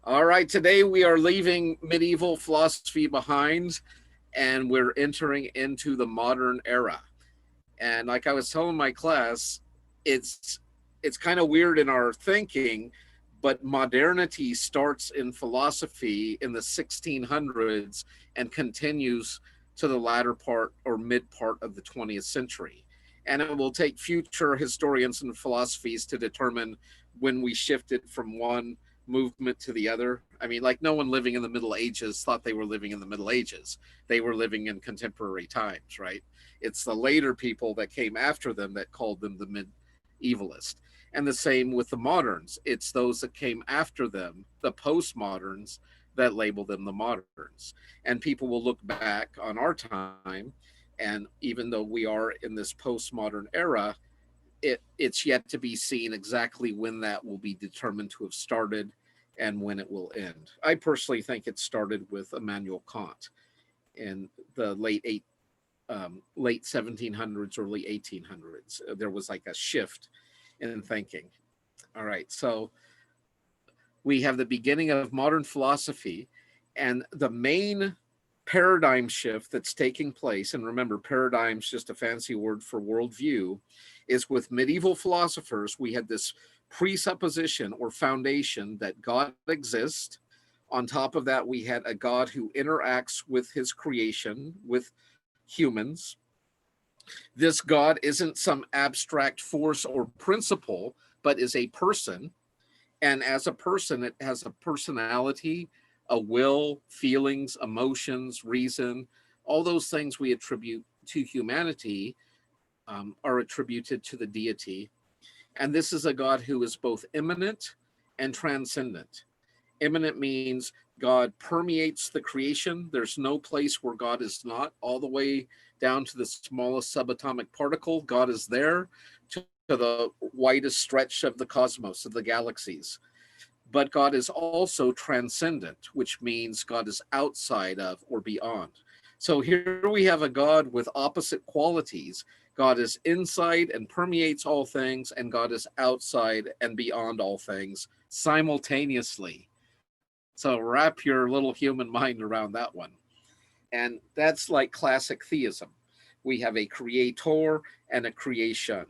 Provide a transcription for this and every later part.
All right, today we are leaving medieval philosophy behind and we're entering into the modern era. And like I was telling my class, it's it's kind of weird in our thinking, but modernity starts in philosophy in the 1600s and continues to the latter part or mid part of the 20th century. And it will take future historians and philosophies to determine when we shifted from one movement to the other. I mean, like no one living in the Middle Ages thought they were living in the Middle Ages. They were living in contemporary times, right? It's the later people that came after them that called them the medievalist. And the same with the moderns. It's those that came after them, the postmoderns, that label them the moderns. And people will look back on our time, and even though we are in this postmodern era, it's yet to be seen exactly when that will be determined to have started and when it will end. I personally think it started with Immanuel Kant in the late 1700s, early 1800s. There was like a shift in thinking. All right, so we have the beginning of modern philosophy, and the main paradigm shift that's taking place, and remember, paradigm's just a fancy word for worldview, is with medieval philosophers, we had this presupposition or foundation that God exists. On top of that, we had a God who interacts with his creation, with humans. This God isn't some abstract force or principle, but is a person. And as a person, it has a personality, a will, feelings, emotions, reason. All those things we attribute to humanity are attributed to the deity. And this is a God who is both immanent and transcendent. Immanent means God permeates the creation. There's no place where God is not, all the way down to the smallest subatomic particle. God is there, to the widest stretch of the cosmos, of the galaxies. But God is also transcendent, which means God is outside of or beyond. So here we have a God with opposite qualities. God is inside and permeates all things, and God is outside and beyond all things simultaneously. So wrap your little human mind around that one. And that's like classic theism. We have a creator and a creation.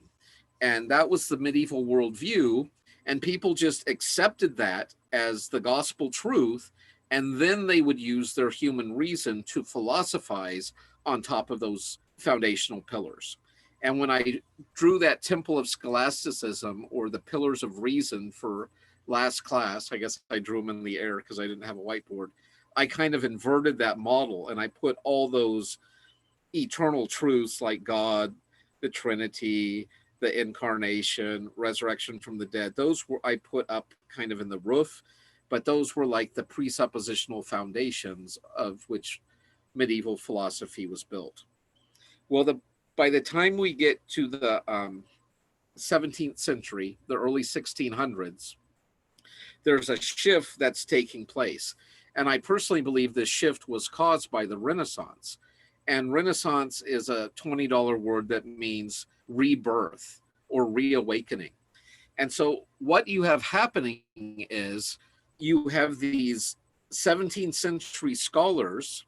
And that was the medieval worldview. And people just accepted that as the gospel truth. And then they would use their human reason to philosophize on top of those foundational pillars. And when I drew that temple of scholasticism, or the pillars of reason, for last class, I guess I drew them in the air because I didn't have a whiteboard. I kind of inverted that model and I put all those eternal truths like God, the Trinity, the incarnation, resurrection from the dead. Those were I put up kind of in the roof, but those were like the presuppositional foundations of which medieval philosophy was built. Well, by the time we get to the 17th century, the early 1600s, there's a shift that's taking place. And I personally believe this shift was caused by the Renaissance. And Renaissance is a $20 word that means rebirth or reawakening. And so what you have happening is you have these 17th century scholars,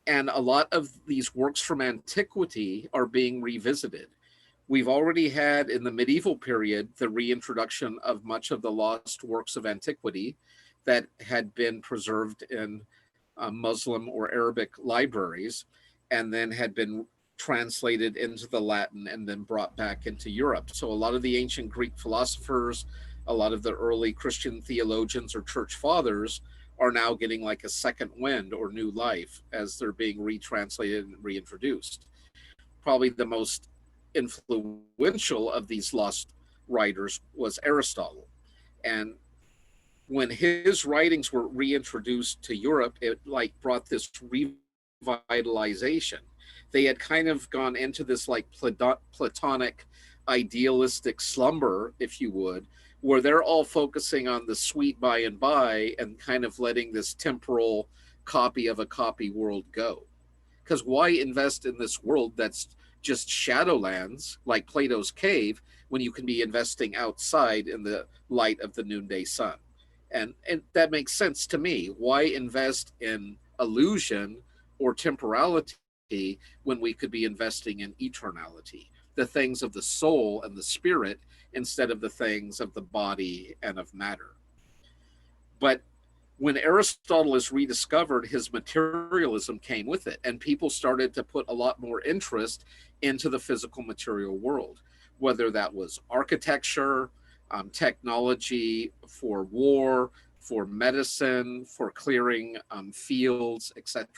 and a lot of these works from antiquity are being revisited. We've already had in the medieval period the reintroduction of much of the lost works of antiquity that had been preserved in Muslim or Arabic libraries, and then had been translated into the Latin and then brought back into Europe. So a lot of the ancient Greek philosophers, a lot of the early Christian theologians or church fathers are now getting like a second wind or new life as they're being retranslated and reintroduced. Probably the most influential of these lost writers was Aristotle. And when his writings were reintroduced to Europe, it like brought this revitalization. They had kind of gone into this like Platonic idealistic slumber, if you would, where they're all focusing on the sweet by and by and kind of letting this temporal copy of a copy world go. Because why invest in this world that's just shadowlands like Plato's cave when you can be investing outside in the light of the noonday sun? And that makes sense to me. Why invest in illusion or temporality when we could be investing in eternality, the things of the soul and the spirit, instead of the things of the body and of matter? But when Aristotle is rediscovered, his materialism came with it, and people started to put a lot more interest into the physical material world, whether that was architecture, technology for war, for medicine, for clearing fields, etc.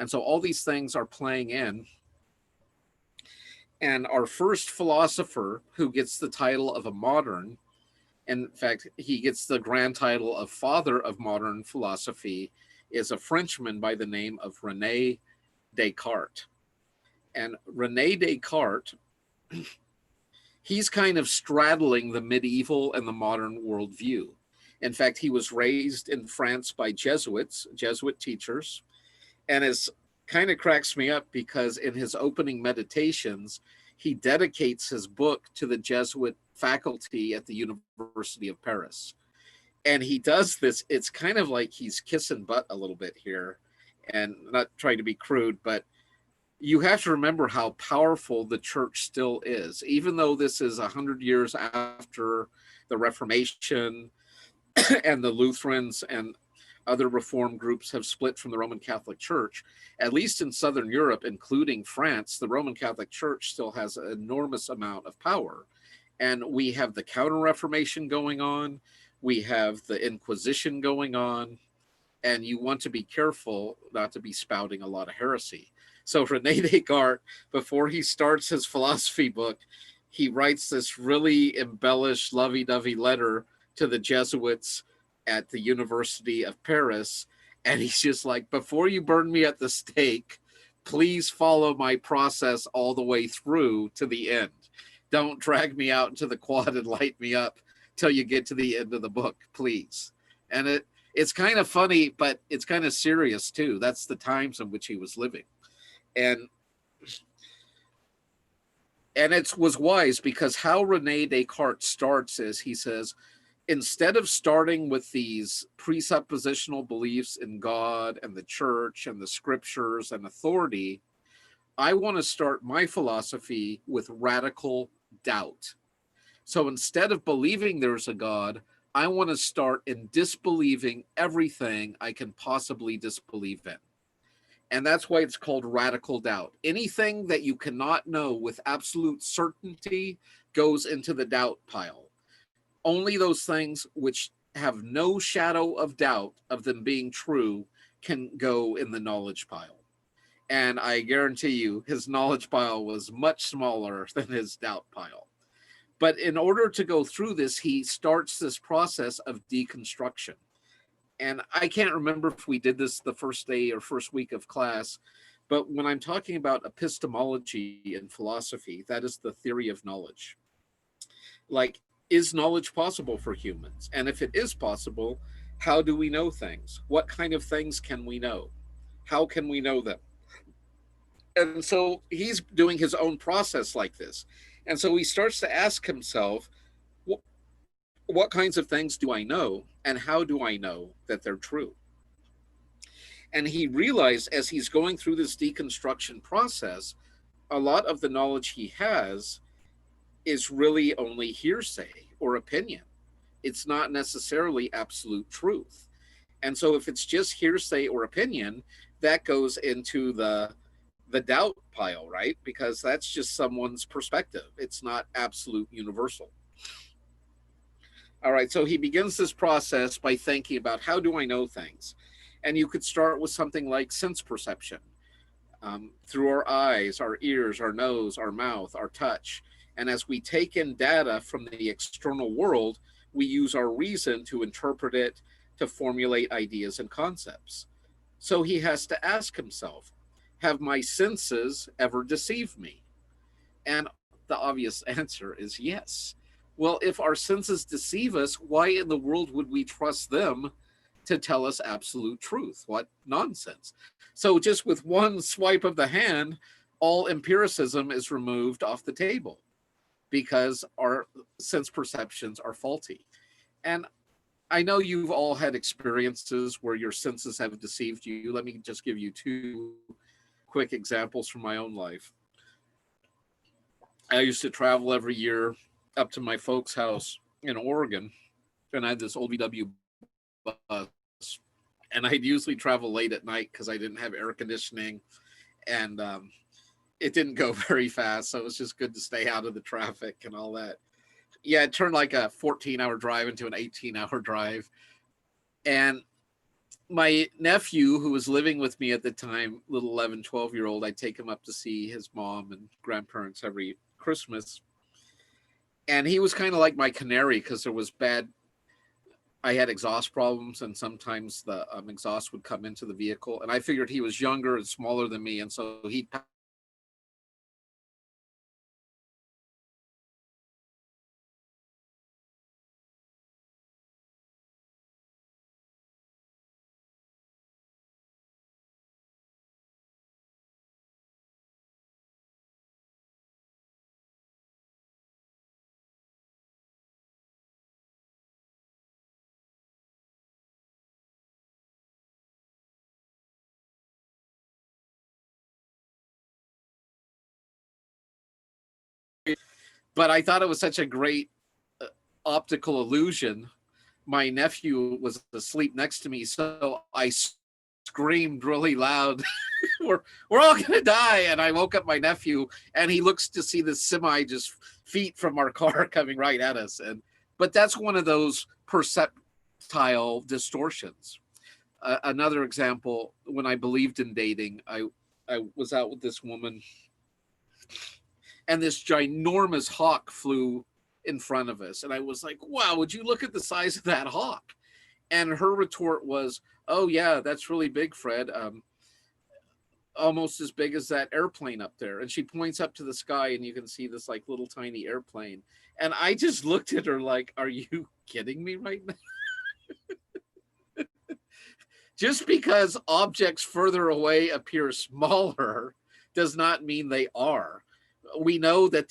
And so all these things are playing in. And our first philosopher, who gets the title of a modern, in fact, he gets the grand title of father of modern philosophy, is a Frenchman by the name of Rene Descartes. And Rene Descartes, he's kind of straddling the medieval and the modern worldview. In fact, he was raised in France by Jesuit teachers, and it kind of cracks me up because in his opening meditations, he dedicates his book to the Jesuit faculty at the University of Paris. And he does this, it's kind of like he's kissing butt a little bit here, and not trying to be crude, but you have to remember how powerful the church still is. Even though this is 100 years after the Reformation and the Lutherans and other reform groups have split from the Roman Catholic Church, at least in Southern Europe, including France, the Roman Catholic Church still has an enormous amount of power. And we have the Counter-Reformation going on. We have the Inquisition going on. And you want to be careful not to be spouting a lot of heresy. So Rene Descartes, before he starts his philosophy book, he writes this really embellished, lovey-dovey letter to the Jesuits at the University of Paris. And he's just like, before you burn me at the stake, please follow my process all the way through to the end. Don't drag me out into the quad and light me up till you get to the end of the book, please. And it's kind of funny, but it's kind of serious too. That's the times in which he was living. And it was wise, because how Rene Descartes starts is he says, instead of starting with these presuppositional beliefs in God and the church and the scriptures and authority, I want to start my philosophy with radical doubt. So instead of believing there's a God, I want to start in disbelieving everything I can possibly disbelieve in. And that's why it's called radical doubt. Anything that you cannot know with absolute certainty goes into the doubt pile. Only those things which have no shadow of doubt of them being true can go in the knowledge pile. And I guarantee you, his knowledge pile was much smaller than his doubt pile. But in order to go through this, he starts this process of deconstruction. And I can't remember if we did this the first day or first week of class, but when I'm talking about epistemology in philosophy, that is the theory of knowledge. Like, is knowledge possible for humans? And if it is possible, how do we know things? What kind of things can we know? How can we know them? And so he's doing his own process like this. And so he starts to ask himself, what kinds of things do I know? And how do I know that they're true? And he realized as he's going through this deconstruction process, a lot of the knowledge he has is really only hearsay or opinion. It's not necessarily absolute truth. And so if it's just hearsay or opinion, that goes into the doubt pile, right? Because that's just someone's perspective. It's not absolute universal. All right, so he begins this process by thinking about, how do I know things? And you could start with something like sense perception, through our eyes, our ears, our nose, our mouth, our touch. And as we take in data from the external world, we use our reason to interpret it, to formulate ideas and concepts. So he has to ask himself, have my senses ever deceived me? And the obvious answer is yes. Well, if our senses deceive us, why in the world would we trust them to tell us absolute truth? What nonsense. So just with one swipe of the hand, all empiricism is removed off the table because our sense perceptions are faulty. And I know you've all had experiences where your senses have deceived you. Let me just give you two quick examples from my own life. I used to travel every year up to my folks' house in Oregon, and I had this old VW bus. And I'd usually travel late at night because I didn't have air conditioning, and it didn't go very fast. So it was just good to stay out of the traffic and all that. Yeah, it turned like a 14-hour drive into an 18-hour drive. And my nephew, who was living with me at the time, little 11, 12-year-old, I'd take him up to see his mom and grandparents every Christmas. And he was kind of like my canary because there was bad, I had exhaust problems, and sometimes the exhaust would come into the vehicle. And I figured he was younger and smaller than me, and so he'd but I thought it was such a great optical illusion. My nephew was asleep next to me, so I screamed really loud, we're all gonna die. And I woke up my nephew, and he looks to see the semi just feet from our car coming right at us. And but that's one of those perceptile distortions. Another example, when I believed in dating, I was out with this woman, and this ginormous hawk flew in front of us. And I was like, wow, would you look at the size of that hawk? And her retort was, oh, yeah, that's really big, Fred. Almost as big as that airplane up there. And she points up to the sky, and you can see this like little tiny airplane. And I just looked at her like, are you kidding me right now? Just because objects further away appear smaller does not mean they are. We know that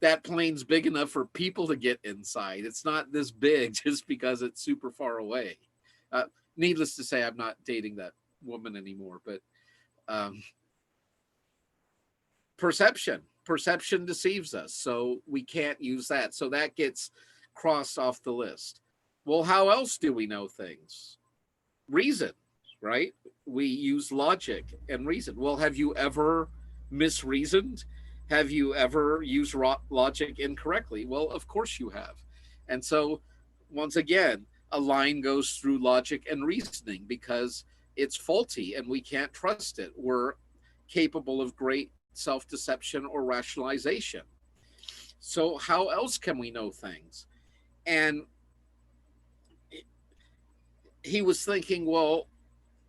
that plane's big enough for people to get inside. It's not this big just because it's super far away. Uh, Needless to say, I'm not dating that woman anymore, but um, perception deceives us. So we can't use that. So that gets crossed off the list. Well, how else do we know things? Reason, right? We use logic and reason. Well, have you ever misreasoned? Have you ever used logic incorrectly? Well, of course you have. And so, once again, a line goes through logic and reasoning because it's faulty and we can't trust it. We're capable of great self deception or rationalization. So, how else can we know things? And he was thinking, well,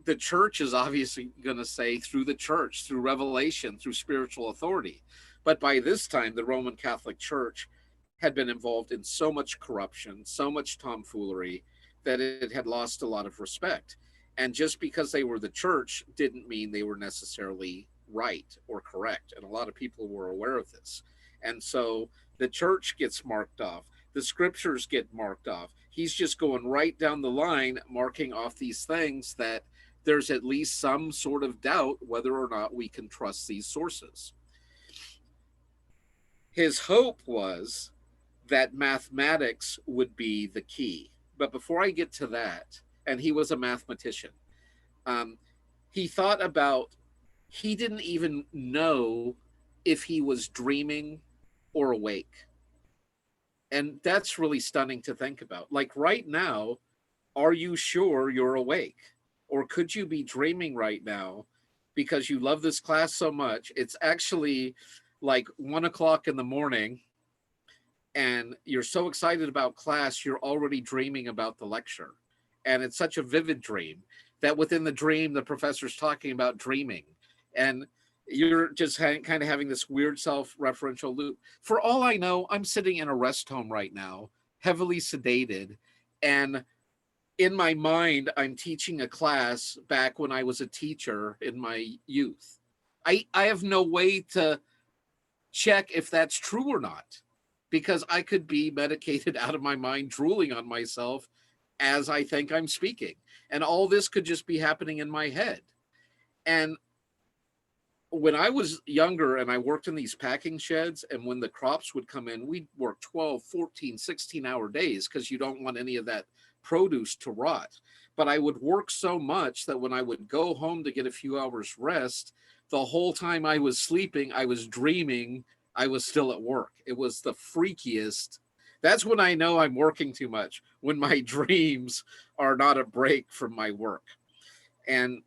the church is obviously going to say through the church, through revelation, through spiritual authority. But by this time, the Roman Catholic Church had been involved in so much corruption, so much tomfoolery, that it had lost a lot of respect. And just because they were the church didn't mean they were necessarily right or correct. And a lot of people were aware of this. And so the church gets marked off, the scriptures get marked off. He's just going right down the line, marking off these things that there's at least some sort of doubt whether or not we can trust these sources. His hope was that mathematics would be the key. But before I get to that, and he was a mathematician, um, he thought about, he didn't even know if he was dreaming or awake. And that's really stunning to think about. Like right now, are you sure you're awake? Or could you be dreaming right now because you love this class so much? It's actually like 1 o'clock in the morning, and you're so excited about class, you're already dreaming about the lecture. And it's such a vivid dream that within the dream, the professor's talking about dreaming. And you're just kind of having this weird self-referential loop. For all I know, I'm sitting in a rest home right now, heavily sedated. And in my mind, I'm teaching a class back when I was a teacher in my youth. I have no way to check if that's true or not, because I could be medicated out of my mind, drooling on myself as I think I'm speaking. And all this could just be happening in my head. And when I was younger and I worked in these packing sheds, and when the crops would come in, we'd work 12, 14, 16-hour days because you don't want any of that produce to rot. But I would work so much that when I would go home to get a few hours rest, the whole time I was sleeping, I was dreaming I was still at work. It was the freakiest. That's when I know I'm working too much, when my dreams are not a break from my work. And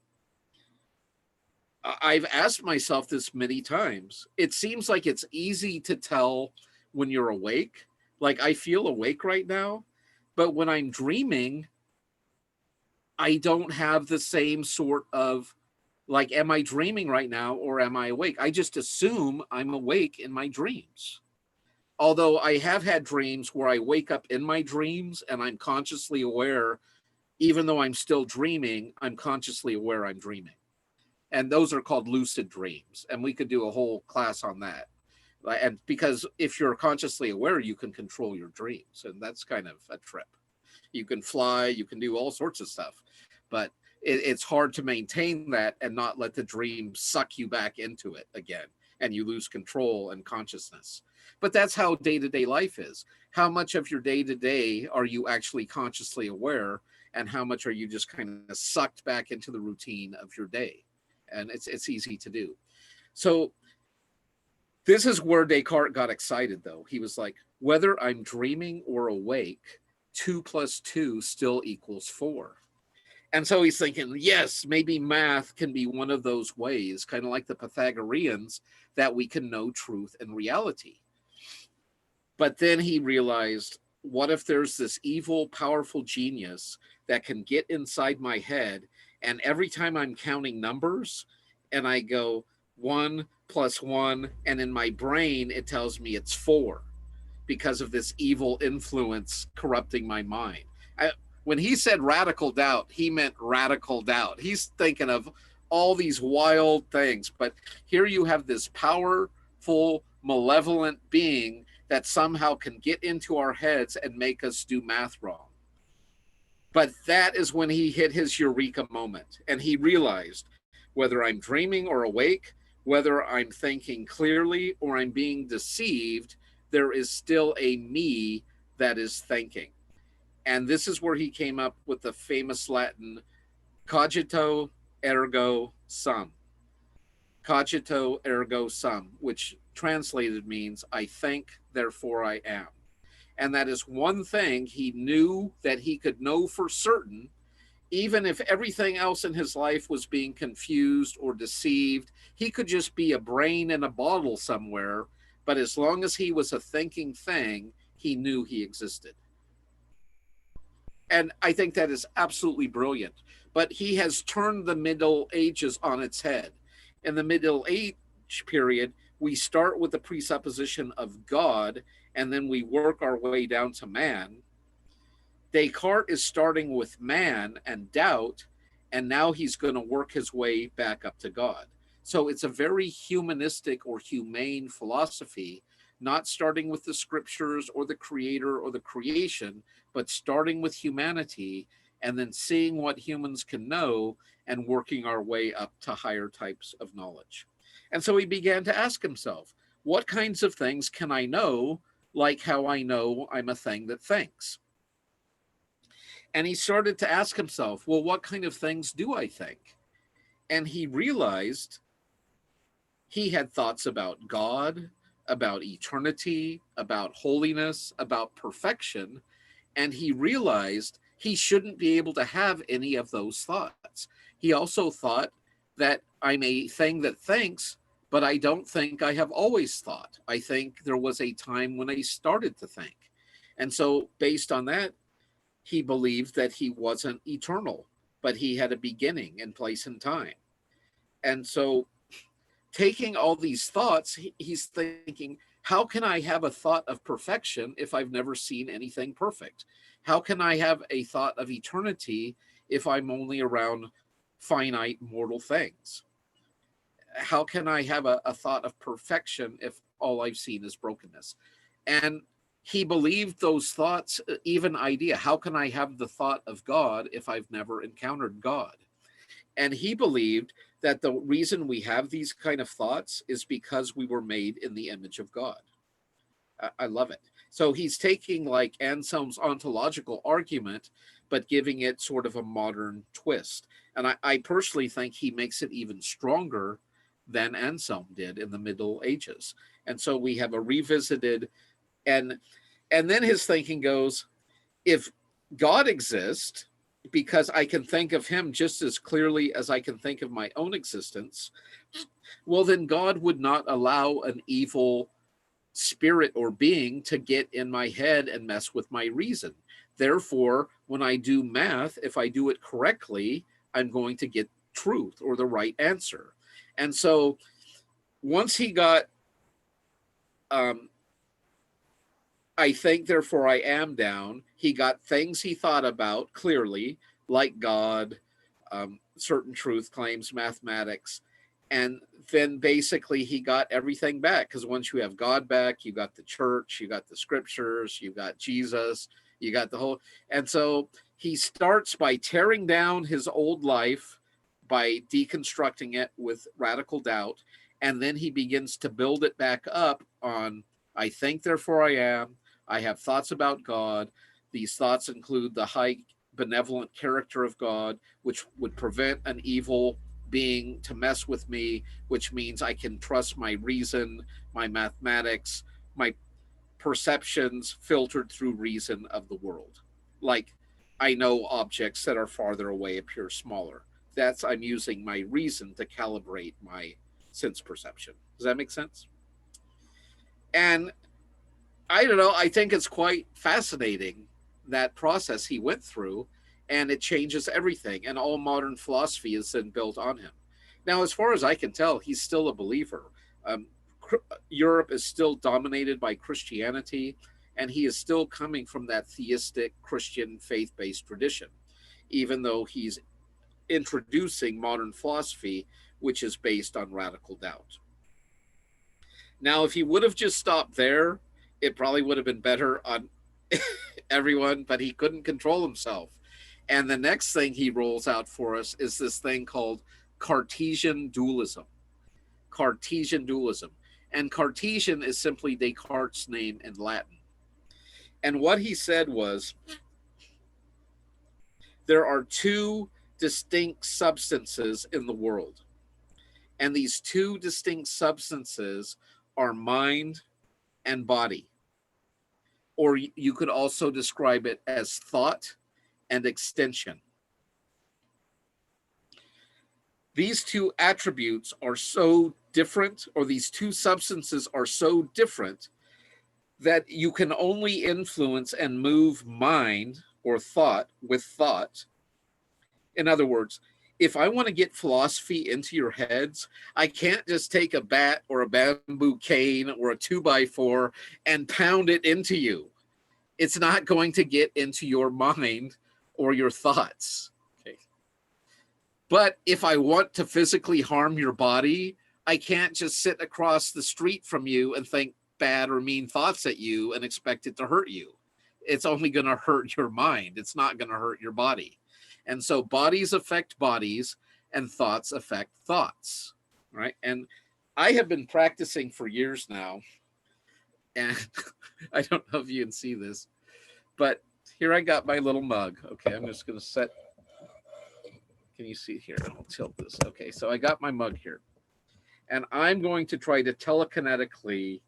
I've asked myself this many times. It seems like it's easy to tell when you're awake. Like I feel awake right now, but when I'm dreaming, I don't have the same sort of like, am I dreaming right now or am I awake? I just assume I'm awake in my dreams. Although I have had dreams where I wake up in my dreams and I'm consciously aware, even though I'm still dreaming, I'm consciously aware I'm dreaming. And those are called lucid dreams. And we could do a whole class on that. And because if you're consciously aware, you can control your dreams. And that's kind of a trip. You can fly, you can do all sorts of stuff. But it's hard to maintain that and not let the dream suck you back into it again. And you lose control and consciousness. But that's how day-to-day life is. How much of your day-to-day are you actually consciously aware? And how much are you just kind of sucked back into the routine of your day? And it's easy to do. So this is where Descartes got excited, though. He was like, whether I'm dreaming or awake, 2 + 2 still equals 4. And so he's thinking, yes, maybe math can be one of those ways, kind of like the Pythagoreans, that we can know truth and reality. But then he realized, what if there's this evil, powerful genius that can get inside my head, and every time I'm counting numbers and I go 1 + 1, and in my brain it tells me it's 4 because of this evil influence corrupting my mind. When he said radical doubt, he meant radical doubt. He's thinking of all these wild things, but here you have this powerful, malevolent being that somehow can get into our heads and make us do math wrong. But that is when he hit his eureka moment, and he realized, whether I'm dreaming or awake, whether I'm thinking clearly or I'm being deceived, there is still a me that is thinking. And this is where he came up with the famous Latin cogito ergo sum. Cogito ergo sum, which translated means I think, therefore I am. And that is one thing he knew that he could know for certain, even if everything else in his life was being confused or deceived. He could just be a brain in a bottle somewhere, but as long as he was a thinking thing, he knew he existed. And I think that is absolutely brilliant. But he has turned the Middle Ages on its head. In the Middle Age period, we start with the presupposition of God, and then we work our way down to man. Descartes is starting with man and doubt, and now he's going to work his way back up to God. So it's a very humanistic or humane philosophy, not starting with the scriptures or the creator or the creation, but starting with humanity and then seeing what humans can know and working our way up to higher types of knowledge. And so he began to ask himself, what kinds of things can I know, like how I know I'm a thing that thinks? And he started to ask himself, well, what kind of things do I think? And he realized he had thoughts about God, about eternity, about holiness, about perfection. And he realized he shouldn't be able to have any of those thoughts. He also thought that I'm a thing that thinks, but I don't think I have always thought. I think there was a time when I started to think. And so based on that, he believed that he wasn't eternal, but he had a beginning in place and time. And so taking all these thoughts, he's thinking, how can I have a thought of perfection if I've never seen anything perfect? How can I have a thought of eternity if I'm only around finite mortal things? How can I have a thought of perfection if all I've seen is brokenness? And he believed those thoughts, even idea. How can I have the thought of God if I've never encountered God? And he believed that the reason we have these kind of thoughts is because we were made in the image of God. I love it. So he's taking like Anselm's ontological argument, but giving it sort of a modern twist. And I personally think he makes it even stronger than Anselm did in the Middle Ages. And so we have a revisited, and then his thinking goes, if God exists, because I can think of him just as clearly as I can think of my own existence, well, then God would not allow an evil spirit or being to get in my head and mess with my reason. Therefore, when I do math, if I do it correctly, I'm going to get truth or the right answer. And so once he got, I think, therefore I am down, he got things he thought about clearly, like God, certain truth claims, mathematics. And then basically he got everything back, because once you have God back, you got the church, you got the scriptures, you got Jesus, you got the whole. And so he starts by tearing down his old life, by deconstructing it with radical doubt. And then he begins to build it back up on, I think, therefore I am. I have thoughts about God. These thoughts include the high benevolent character of God, which would prevent an evil being to mess with me, which means I can trust my reason, my mathematics, my perceptions filtered through reason of the world. Like, I know objects that are farther away appear smaller. That's, I'm using my reason to calibrate my sense perception. Does that make sense? And I don't know, I think it's quite fascinating, that process he went through, and it changes everything. And all modern philosophy is then built on him. Now, as far as I can tell, he's still a believer. Europe is still dominated by Christianity, and he is still coming from that theistic Christian faith-based tradition, even though he's introducing modern philosophy, which is based on radical doubt. Now, if he would have just stopped there, it probably would have been better on everyone, but he couldn't control himself. And the next thing he rolls out for us is this thing called Cartesian dualism. Cartesian dualism. And Cartesian is simply Descartes' name in Latin. And what he said was, there are two distinct substances in the world. And these two distinct substances are mind and body. Or you could also describe it as thought and extension. These two attributes are so different, or these two substances are so different, that you can only influence and move mind or thought with thought. In other words, if I want to get philosophy into your heads, I can't just take a bat or a bamboo cane or a 2x4 and pound it into you. It's not going to get into your mind or your thoughts. Okay. But if I want to physically harm your body, I can't just sit across the street from you and think bad or mean thoughts at you and expect it to hurt you. It's only going to hurt your mind. It's not going to hurt your body. And so bodies affect bodies and thoughts affect thoughts, right? And I have been practicing for years now, and I don't know if you can see this, but here I got my little mug. Okay, I'm just going to set, can you see here? I'll tilt this. Okay, so I got my mug here, and I'm going to try to telekinetically,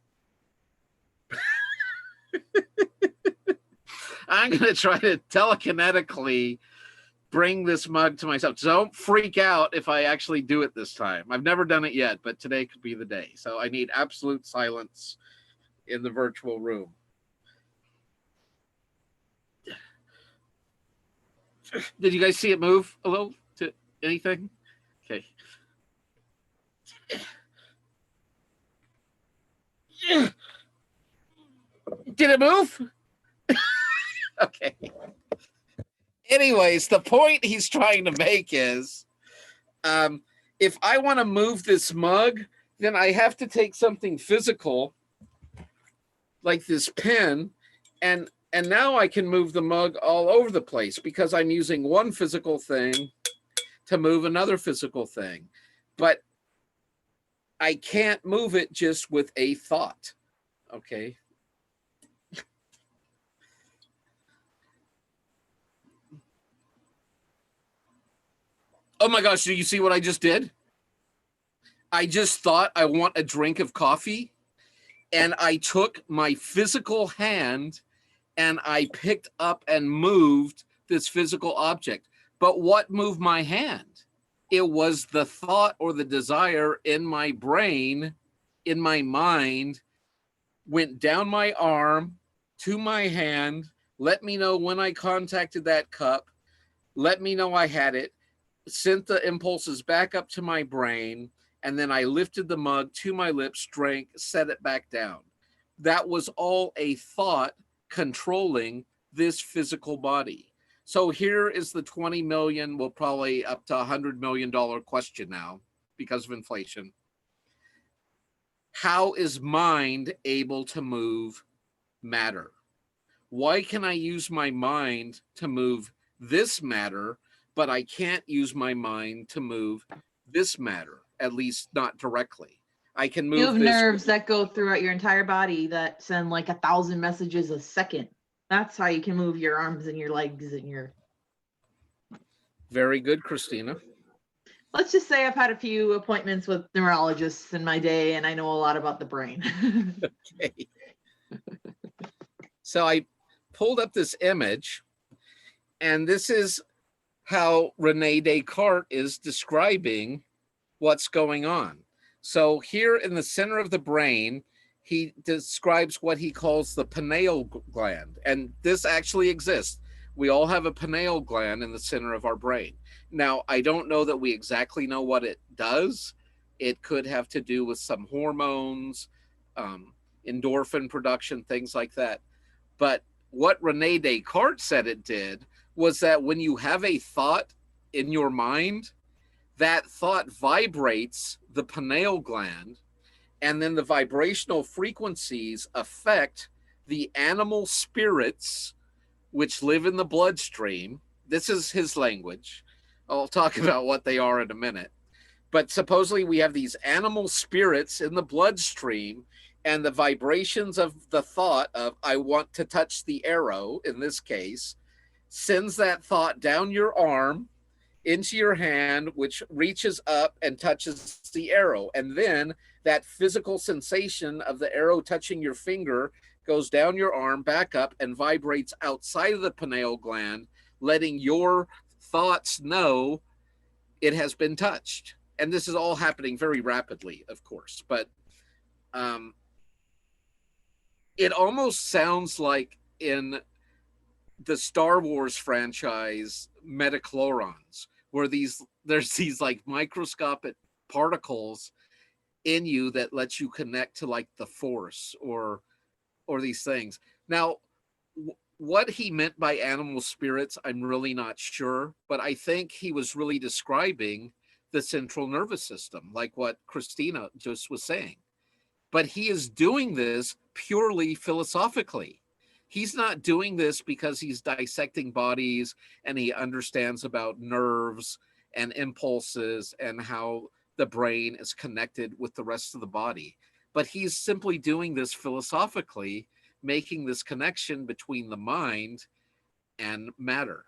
I'm going to try to telekinetically bring this mug to myself. Don't freak out if I actually do it this time. I've never done it yet, but today could be the day. So I need absolute silence in the virtual room. Did you guys see it move a little to anything? Okay. Did it move? Okay. Anyways, the point he's trying to make is, if I want to move this mug, then I have to take something physical, like this pen, And now I can move the mug all over the place because I'm using one physical thing to move another physical thing. But I can't move it just with a thought. Okay. Oh my gosh, do you see what I just did? I just thought I want a drink of coffee, and I took my physical hand and I picked up and moved this physical object. But what moved my hand? It was the thought or the desire in my brain, in my mind, went down my arm to my hand, let me know when I contacted that cup, let me know I had it, sent the impulses back up to my brain, and then I lifted the mug to my lips, drank, set it back down. That was all a thought controlling this physical body. So here is the 20 million, well, probably up to $100 million question now because of inflation. How is mind able to move matter? Why can I use my mind to move this matter, but I can't use my mind to move this matter, at least not directly? I can move. You have nerves that go throughout your entire body that send like 1,000 messages a second. That's how you can move your arms and your legs and your... Very good, Christina. Let's just say I've had a few appointments with neurologists in my day, and I know a lot about the brain. Okay. So I pulled up this image, and this is how Rene Descartes is describing what's going on. So here in the center of the brain, he describes what he calls the pineal gland. And this actually exists. We all have a pineal gland in the center of our brain. Now, I don't know that we exactly know what it does. It could have to do with some hormones, endorphin production, things like that. But what Rene Descartes said it did was that when you have a thought in your mind, that thought vibrates the pineal gland, and then the vibrational frequencies affect the animal spirits which live in the bloodstream. This is his language. I'll talk about what they are in a minute. But supposedly we have these animal spirits in the bloodstream, and the vibrations of the thought of I want to touch the arrow, in this case, sends that thought down your arm into your hand, which reaches up and touches the arrow. And then that physical sensation of the arrow touching your finger goes down your arm, back up, and vibrates outside of the pineal gland, letting your thoughts know it has been touched. And this is all happening very rapidly, of course. But it almost sounds like in the Star Wars franchise metachlorons, where there's these like microscopic particles in you that lets you connect to like the force or these things. Now, what he meant by animal spirits, I'm really not sure, but I think he was really describing the central nervous system, like what Christina just was saying. But he is doing this purely philosophically. He's not doing this because he's dissecting bodies and he understands about nerves and impulses and how the brain is connected with the rest of the body. But he's simply doing this philosophically, making this connection between the mind and matter.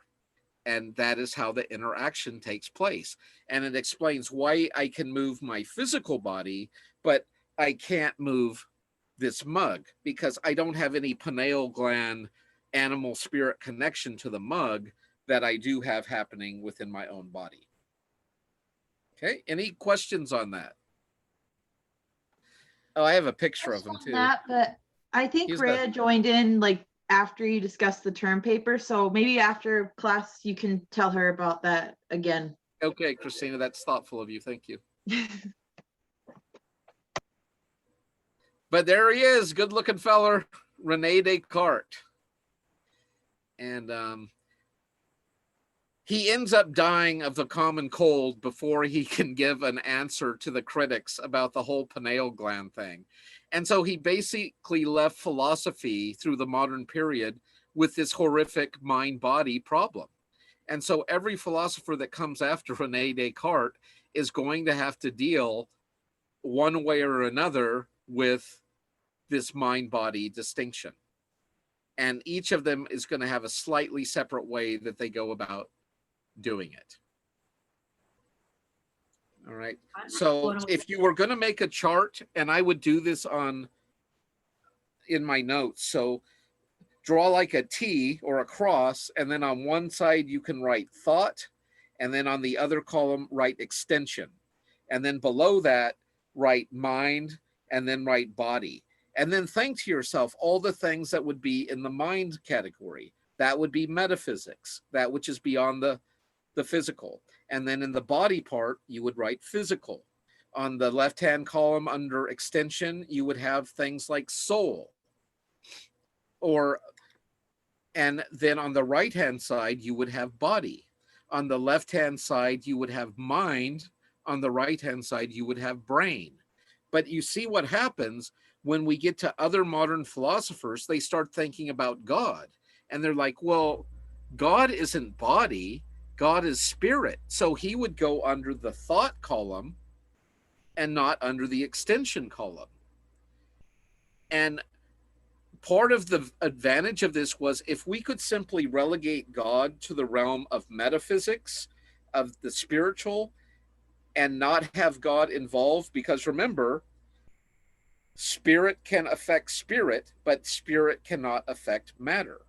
And that is how the interaction takes place. And it explains why I can move my physical body, but I can't move this mug because I don't have any pineal gland animal spirit connection to the mug that I do have happening within my own body. Okay, any questions on that? Oh, I have a picture of him too. But I think Rhea joined in like after you discussed the term paper, so maybe after class you can tell her about that again. Okay, Christina, that's thoughtful of you. Thank you. But there he is, good-looking feller, Rene Descartes. And he ends up dying of the common cold before he can give an answer to the critics about the whole pineal gland thing. And so he basically left philosophy through the modern period with this horrific mind-body problem. And so every philosopher that comes after Rene Descartes is going to have to deal one way or another with this mind-body distinction. And each of them is going to have a slightly separate way that they go about doing it. All right. So if you were going to make a chart, and I would do this in my notes. So draw like a T or a cross, and then on one side you can write thought, and then on the other column write extension. And then below that, write mind, and then write body. And then think to yourself all the things that would be in the mind category. That would be metaphysics, that which is beyond the physical. And then in the body part, you would write physical. On the left-hand column under extension, you would have things like soul. And then on the right-hand side, you would have body. On the left-hand side, you would have mind. On the right-hand side, you would have brain. But you see what happens when we get to other modern philosophers, they start thinking about God. And they're like, well, God isn't body, God is spirit. So he would go under the thought column and not under the extension column. And part of the advantage of this was if we could simply relegate God to the realm of metaphysics, of the spiritual, and not have God involved, because remember, spirit can affect spirit, but spirit cannot affect matter.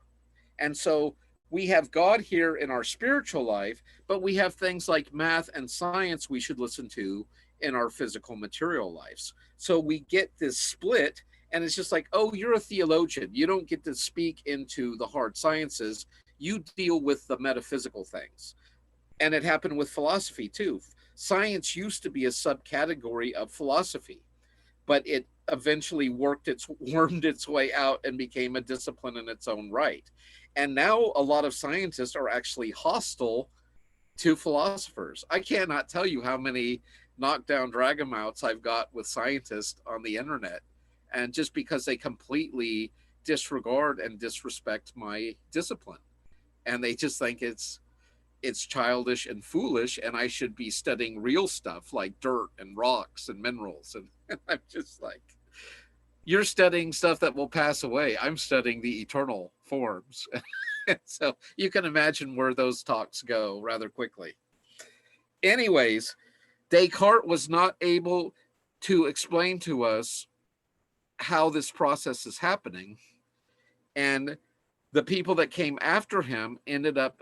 And so we have God here in our spiritual life, but we have things like math and science we should listen to in our physical material lives. So we get this split, and it's just like, oh, you're a theologian. You don't get to speak into the hard sciences. You deal with the metaphysical things. And it happened with philosophy too. Science used to be a subcategory of philosophy, but it eventually wormed its way out and became a discipline in its own right. And now a lot of scientists are actually hostile to philosophers. I cannot tell you how many knockdown dragamouts I've got with scientists on the internet, and just because they completely disregard and disrespect my discipline, and they just think it's childish and foolish, and I should be studying real stuff like dirt and rocks and minerals. And I'm just like, you're studying stuff that will pass away. I'm studying the eternal forms. So you can imagine where those talks go rather quickly. Anyways, Descartes was not able to explain to us how this process is happening. And the people that came after him ended up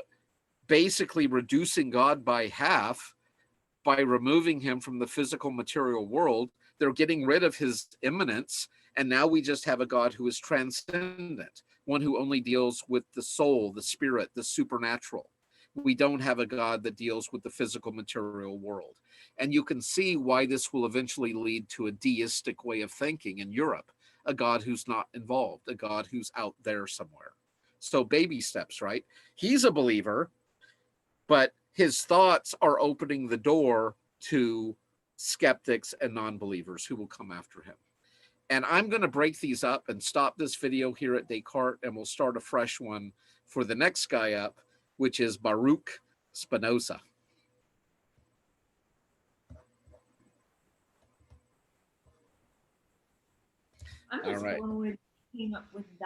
basically reducing God by half by removing him from the physical material world. They're getting rid of his immanence, and now we just have a God who is transcendent, one who only deals with the soul, the spirit, the supernatural. We don't have a God that deals with the physical material world. And you can see why this will eventually lead to a deistic way of thinking in Europe, a God who's not involved, a God who's out there somewhere. So baby steps, right? He's a believer, but his thoughts are opening the door to skeptics and non-believers who will come after him. And I'm going to break these up and stop this video here at Descartes, and we'll start a fresh one for the next guy up, which is Baruch Spinoza. I'm just blown away came up with that.